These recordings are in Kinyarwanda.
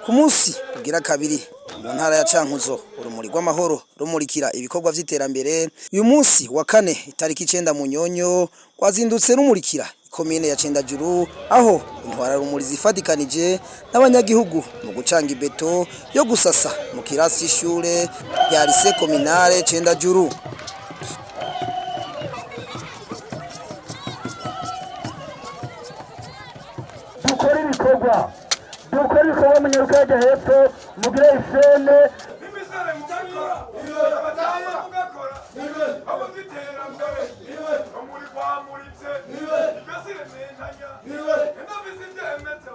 ku munsi ugira kabiri mu ntara ya Cankuzo urumuri rw'amahoro rumurikira ibikorwa vy'iterambere. Uyu munsi wa kane itariki 9 Munyonyo kwazindutse rumurikira komine ya Cendajuru, aho intwara rumuri zifadikanije n'abanyagihugu mu gucanga ibeto yo gusasa mu kirasi c'ishure ya lycée communale Cendajuru. Dukora ibikorwa mu Nyarukaje hepfo mugire isene imisare mugakora abatanga mugakora abo zitera mbere muri kwamuritse igasire mentanya ndavise ndemetse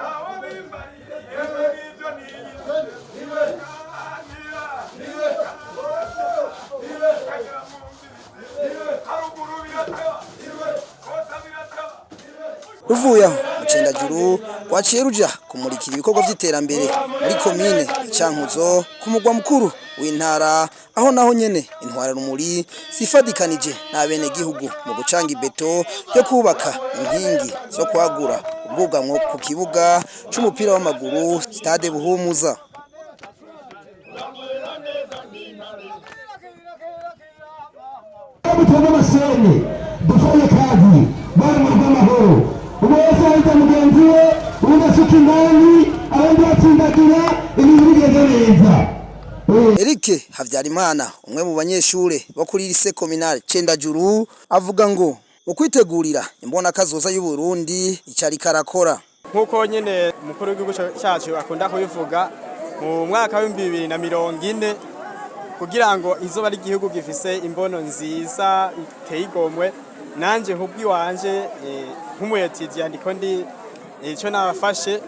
aho bimbariye yemwe n'ibyo niyize haruguru birataba kota birataba Ruvuye aho mu Cendajuru waciye ruja kumurikira ibikorwa vy'iterambere muri komine Cankuzo ku mugwa mukuru w'intara, aho naho nyene intwara rumuri zifadikanije n'abene gihugu mu gucanga ibeto yo kubaka inkingi zo kwagura ubwugamwo ku kibuga c'umupira w'amaguru Stade Buhumuza. Dufanye kazi bari mu rw'amahoro uwese ahita mugenzi we ugasuka indani abandi batsindagira ibintu bigeze neza. Eric Havyarimana umwe mu banyeshure bo kuri lycée communale Cendajuru avuga ngo mu kwitegurira imbona kazoza y'u Burundi icari karakora nkuko nyene mukuru w'igihugu cyacu akunda kubivuga mu mwaka wa 2040 kugira ngo izoba ari igihugu gifise imbono nziza iteye igomwe. Nanje hubwi wanje nk'umuyetizi yandiko ndi ico nabafashe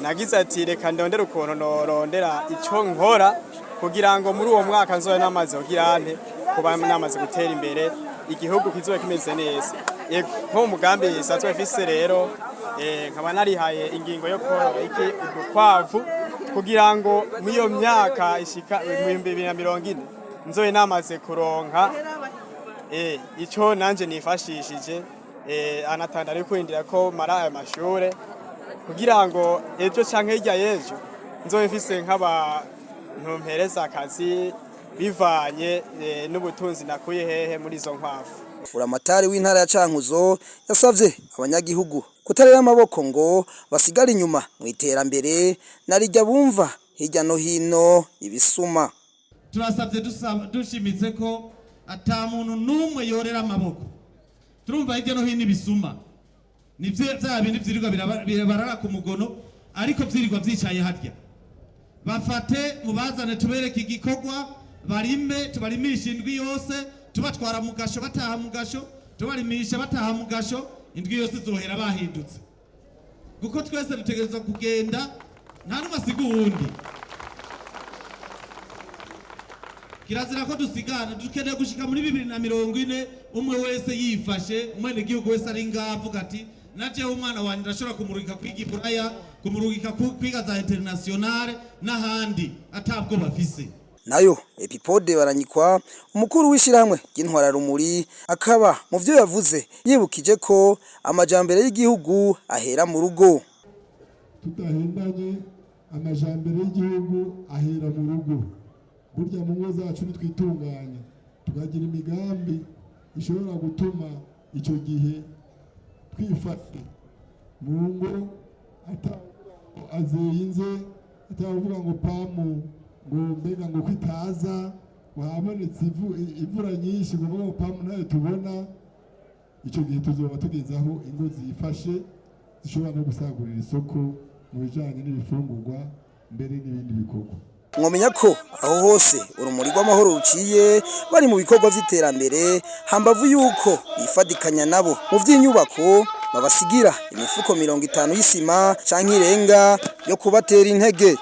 nagize ati reka ndondera ukuntu norondera ico nkora kugira ngo muri uwo mwaka nzobe namaze kugira kuba namaze gutera imbere igihugu kizobe kimeze neza. Nko mugambi satwe fise rero nkaba narihaye ingingo yo korora iki udukwavu kugira ngo mu iyo myaka ishika mu 2040 nzobe namaze kuronka ico nanje nifashishije anatanda ari kwindira ko mara aya mashure kugira ngo ejo canke hirya yejo nzobe mfise nk'aba ntumpereza akazi bivanye n'ubutunzi nakuye hehe muri izo nkwavu. Uramatari w'intara ya Cankuzo yasavye abanyagihugu kutarera amaboko ngo basigara inyuma mu iterambere narijya bumva hirya no hino ibisuma. Turasavye dushimitse ko ata muntu numwe yorera amaboko. Turumva hirya no hino ibisuma nivyo vya bindi vyirirwa birabarara ku mugono ariko vyirirwa vyicaye harya. Bafate mubazane tubereke igikorwa barime tubarimisha indwi yose tubatwara mu gasho bataha mu gasho tubarimisha bataha mu gasho indwi yose zohera bahindutse kuko twese dutegerezwa kugenda nta numasiga uwundi. Kirazira ko dusigana dukeneye gushika muri 2040 umwe wese yifashe umwene gihugu wese ari ngavuga ati naje umwana wanje ndashobora kumurugika kwiga iburaya kumurugika kwiga za internationale n'ahandi atabwo bafise. Nayo Epipode Baranyikwa umukuru w'ishiramwe ry'intwara rumuri akaba mu byo yavuze yibukije ko amajambere y'igihugu ahera mu rugo. Tudahendanye amajambere y'igihugu ahera mu rugo. Burya mu ngo zacu nitwitunganya tukagira imigambi ishobora gutuma icyo gihe twifata mu ngo azeyinze atavuga ngo pamu ngo mbega ngo kwitaza wahabonetse imvura nyinshi ngo pamu nayo tubona icyo gihe tuzoba tugezaho ingo zifashe zishobora no gusagurira isoko mu bijanye n'ibifungurwa mbere n'ibindi bikorwa. Mwomenya ko aho hose urumuri rw'amahoro ruciye bari mu bikorwa vy'iterambere hambavu yuko bifadikanya nabo mu vy'inyubako babasigira imifuko 50 y'isima canke irenga yo kubatera intege.